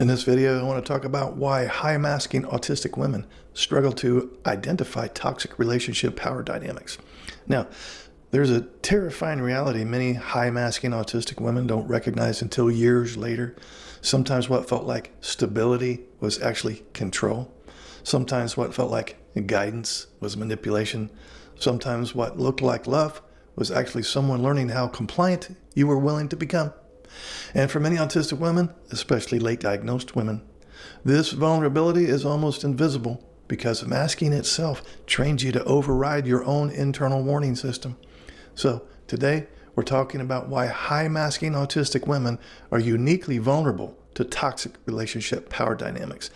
In this video, I want to talk about why high-masking autistic women struggle to identify toxic relationship power dynamics. Now, there's a terrifying reality many high-masking autistic women don't recognize until years later. Sometimes what felt like stability was actually control. Sometimes what felt like guidance was manipulation. Sometimes what looked like love was actually someone learning how compliant you were willing to become. And for many autistic women, especially late diagnosed women, this vulnerability is almost invisible because masking itself trains you to override your own internal warning system. So today, we're talking about why high-masking autistic women are uniquely vulnerable to toxic relationship power dynamics,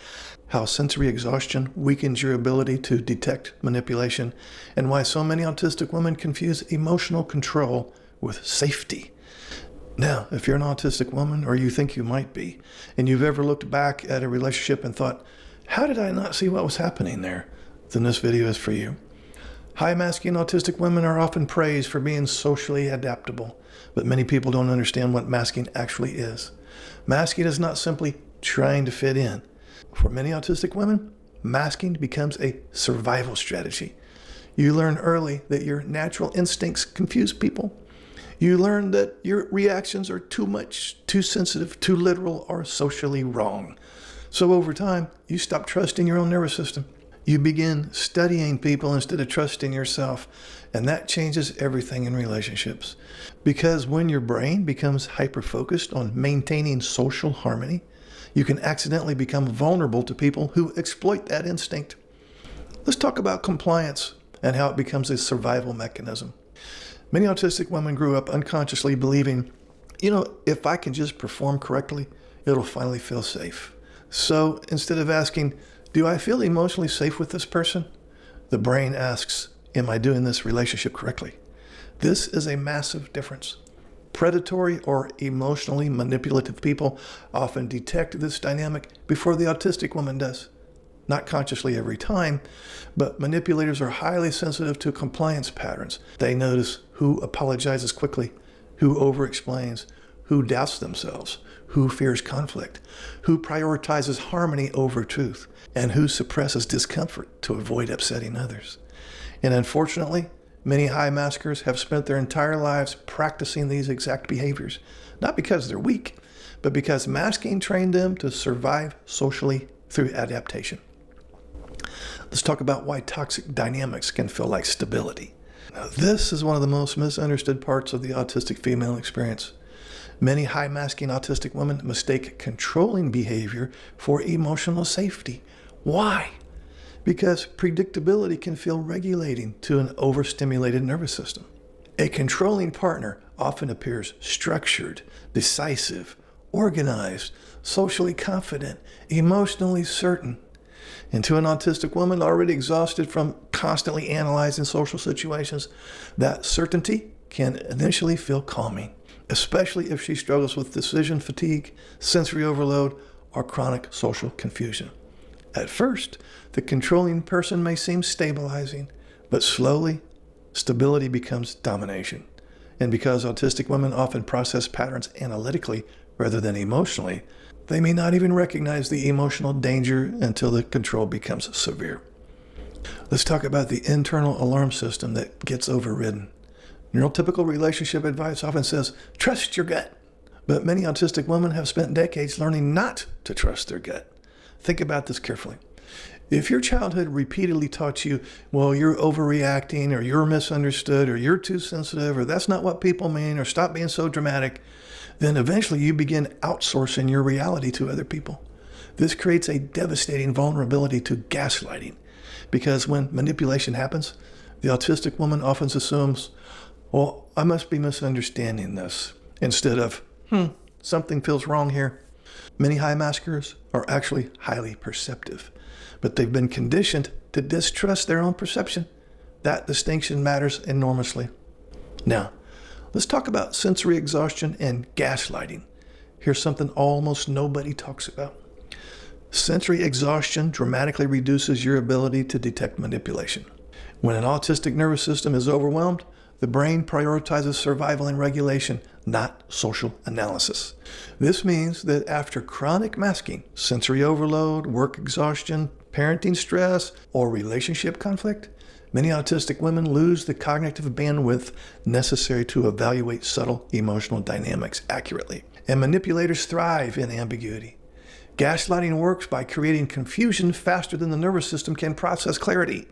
how sensory exhaustion weakens your ability to detect manipulation, and why so many autistic women confuse emotional control with safety. Now, if you're an autistic woman, or you think you might be, and you've ever looked back at a relationship and thought, how did I not see what was happening there? Then this video is for you. High-masking autistic women are often praised for being socially adaptable, but many people don't understand what masking actually is. Masking is not simply trying to fit in. For many autistic women, masking becomes a survival strategy. You learn early that your natural instincts confuse people. You learn that your reactions are too much, too sensitive, too literal, or socially wrong. So over time, you stop trusting your own nervous system. You begin studying people instead of trusting yourself, and that changes everything in relationships. Because when your brain becomes hyper-focused on maintaining social harmony, you can accidentally become vulnerable to people who exploit that instinct. Let's talk about compliance and how it becomes a survival mechanism. Many autistic women grew up unconsciously believing, if I can just perform correctly, it'll finally feel safe. So instead of asking, do I feel emotionally safe with this person? The brain asks, am I doing this relationship correctly? This is a massive difference. Predatory or emotionally manipulative people often detect this dynamic before the autistic woman does. Not consciously every time, but manipulators are highly sensitive to compliance patterns. They notice who apologizes quickly, who over-explains, who doubts themselves, who fears conflict, who prioritizes harmony over truth, and who suppresses discomfort to avoid upsetting others. And unfortunately, many high-maskers have spent their entire lives practicing these exact behaviors, not because they're weak, but because masking trained them to survive socially through adaptation. Let's talk about why toxic dynamics can feel like stability. Now, this is one of the most misunderstood parts of the autistic female experience. Many high-masking autistic women mistake controlling behavior for emotional safety. Why? Because predictability can feel regulating to an overstimulated nervous system. A controlling partner often appears structured, decisive, organized, socially confident, emotionally certain. And to an autistic woman already exhausted from constantly analyzing social situations, that certainty can initially feel calming, especially if she struggles with decision fatigue, sensory overload, or chronic social confusion. At first, the controlling person may seem stabilizing, but slowly, stability becomes domination. And because autistic women often process patterns analytically rather than emotionally, they may not even recognize the emotional danger until the control becomes severe. Let's talk about the internal alarm system that gets overridden. Neurotypical relationship advice often says, trust your gut. But many autistic women have spent decades learning not to trust their gut. Think about this carefully. If your childhood repeatedly taught you, well, you're overreacting, or you're misunderstood, or you're too sensitive, or that's not what people mean, or stop being so dramatic, then eventually you begin outsourcing your reality to other people. This creates a devastating vulnerability to gaslighting, because when manipulation happens, the autistic woman often assumes, well, I must be misunderstanding this, instead of, something feels wrong here. Many high-maskers are actually highly perceptive, but they've been conditioned to distrust their own perception. That distinction matters enormously. Now, let's talk about sensory exhaustion and gaslighting. Here's something almost nobody talks about. Sensory exhaustion dramatically reduces your ability to detect manipulation. When an autistic nervous system is overwhelmed, The brain prioritizes survival and regulation, not social analysis. This means that after chronic masking, sensory overload, work exhaustion, parenting stress, or relationship conflict, many autistic women lose the cognitive bandwidth necessary to evaluate subtle emotional dynamics accurately. And manipulators thrive in ambiguity. Gaslighting works by creating confusion faster than the nervous system can process clarity.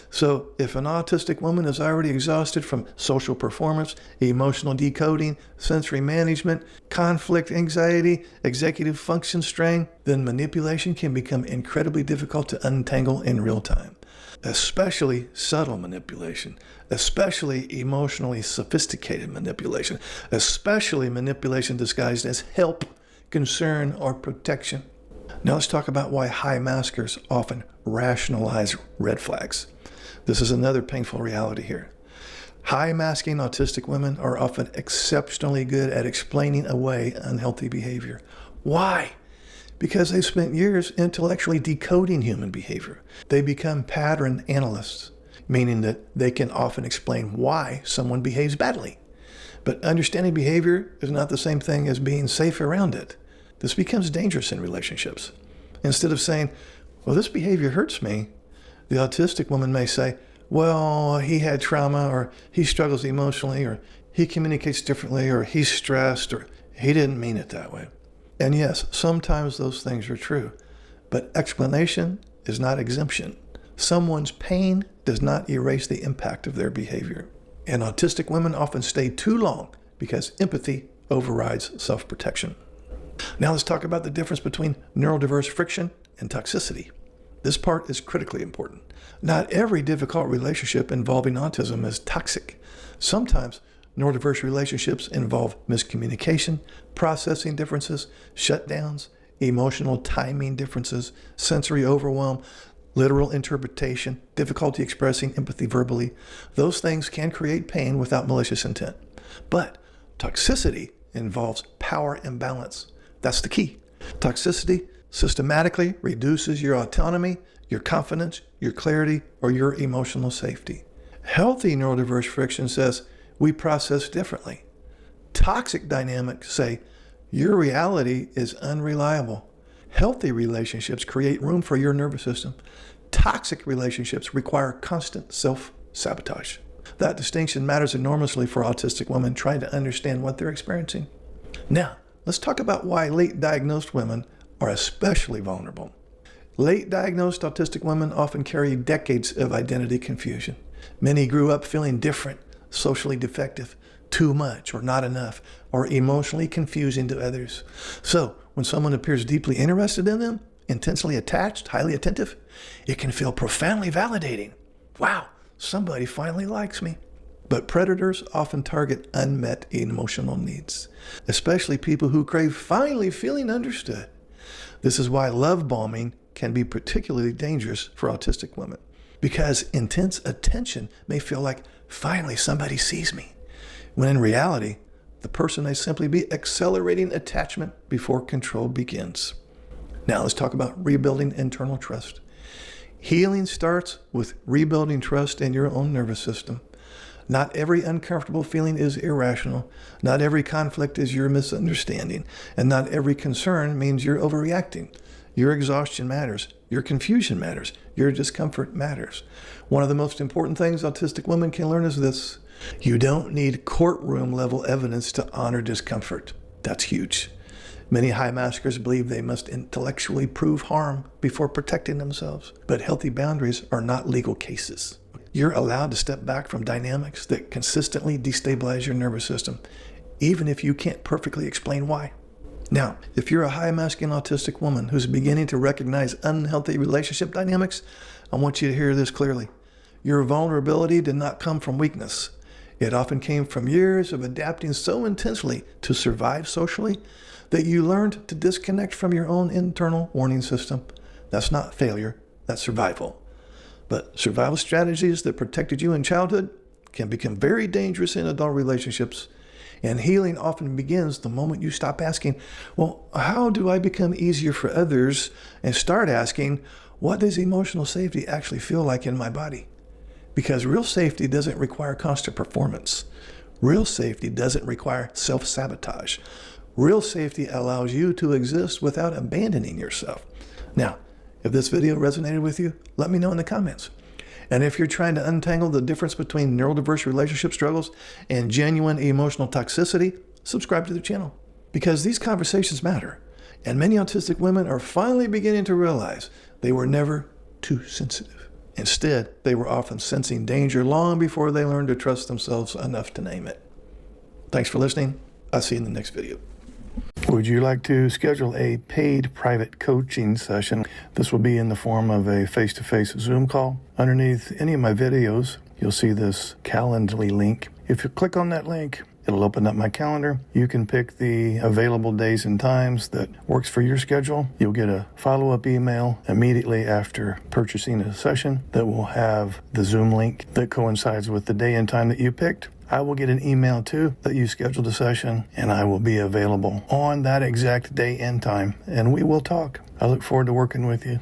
So if an autistic woman is already exhausted from social performance, emotional decoding, sensory management, conflict anxiety, executive function strain, then manipulation can become incredibly difficult to untangle in real time. Especially subtle manipulation, especially emotionally sophisticated manipulation, especially manipulation disguised as help, concern, or protection. Now let's talk about why high maskers often rationalize red flags. This is another painful reality here. High-masking autistic women are often exceptionally good at explaining away unhealthy behavior. Why? Because they've spent years intellectually decoding human behavior. They become pattern analysts, meaning that they can often explain why someone behaves badly. But understanding behavior is not the same thing as being safe around it. This becomes dangerous in relationships. Instead of saying, well, this behavior hurts me, the autistic woman may say, well, he had trauma, or he struggles emotionally, or he communicates differently, or he's stressed, or he didn't mean it that way. And yes, sometimes those things are true, but explanation is not exemption. Someone's pain does not erase the impact of their behavior. And autistic women often stay too long because empathy overrides self-protection. Now let's talk about the difference between neurodiverse friction and toxicity. This part is critically important. Not every difficult relationship involving autism is toxic. Sometimes neurodiverse relationships involve miscommunication, processing differences, shutdowns, emotional timing differences, sensory overwhelm, literal interpretation, difficulty expressing empathy verbally. Those things can create pain without malicious intent. But toxicity involves power imbalance. That's the key. Toxicity systematically reduces your autonomy, your confidence, your clarity, or your emotional safety. Healthy neurodiverse friction says, we process differently. Toxic dynamics say, your reality is unreliable. Healthy relationships create room for your nervous system. Toxic relationships require constant self-sabotage. That distinction matters enormously for autistic women trying to understand what they're experiencing. Now, let's talk about why late diagnosed women are especially vulnerable. Late diagnosed autistic women often carry decades of identity confusion. Many grew up feeling different, socially defective, too much or not enough, or emotionally confusing to others. So when someone appears deeply interested in them, intensely attached, highly attentive, it can feel profoundly validating. Wow, somebody finally likes me. But predators often target unmet emotional needs, especially people who crave finally feeling understood. This is why love bombing can be particularly dangerous for autistic women, because intense attention may feel like finally somebody sees me, when in reality, the person may simply be accelerating attachment before control begins. Now let's talk about rebuilding internal trust. Healing starts with rebuilding trust in your own nervous system. Not every uncomfortable feeling is irrational. Not every conflict is your misunderstanding. And not every concern means you're overreacting. Your exhaustion matters. Your confusion matters. Your discomfort matters. One of the most important things autistic women can learn is this. You don't need courtroom level evidence to honor discomfort. That's huge. Many high maskers believe they must intellectually prove harm before protecting themselves. But healthy boundaries are not legal cases. You're allowed to step back from dynamics that consistently destabilize your nervous system, even if you can't perfectly explain why. Now, if you're a high-masking autistic woman who's beginning to recognize unhealthy relationship dynamics, I want you to hear this clearly. Your vulnerability did not come from weakness. It often came from years of adapting so intensely to survive socially that you learned to disconnect from your own internal warning system. That's not failure, that's survival. But survival strategies that protected you in childhood can become very dangerous in adult relationships. And healing often begins the moment you stop asking, well, how do I become easier for others? And start asking, what does emotional safety actually feel like in my body? Because real safety doesn't require constant performance. Real safety doesn't require self-sabotage. Real safety allows you to exist without abandoning yourself. Now, if this video resonated with you, let me know in the comments. And if you're trying to untangle the difference between neurodiverse relationship struggles and genuine emotional toxicity, subscribe to the channel. Because these conversations matter. And many autistic women are finally beginning to realize they were never too sensitive. Instead, they were often sensing danger long before they learned to trust themselves enough to name it. Thanks for listening. I'll see you in the next video. Would you like to schedule a paid private coaching session? This will be in the form of a face-to-face Zoom call. Underneath any of my videos, you'll see this Calendly link. If you click on that link, it'll open up my calendar. You can pick the available days and times that works for your schedule. You'll get a follow-up email immediately after purchasing a session that will have the Zoom link that coincides with the day and time that you picked. I will get an email too that you scheduled a session, and I will be available on that exact day and time, and we will talk. I look forward to working with you.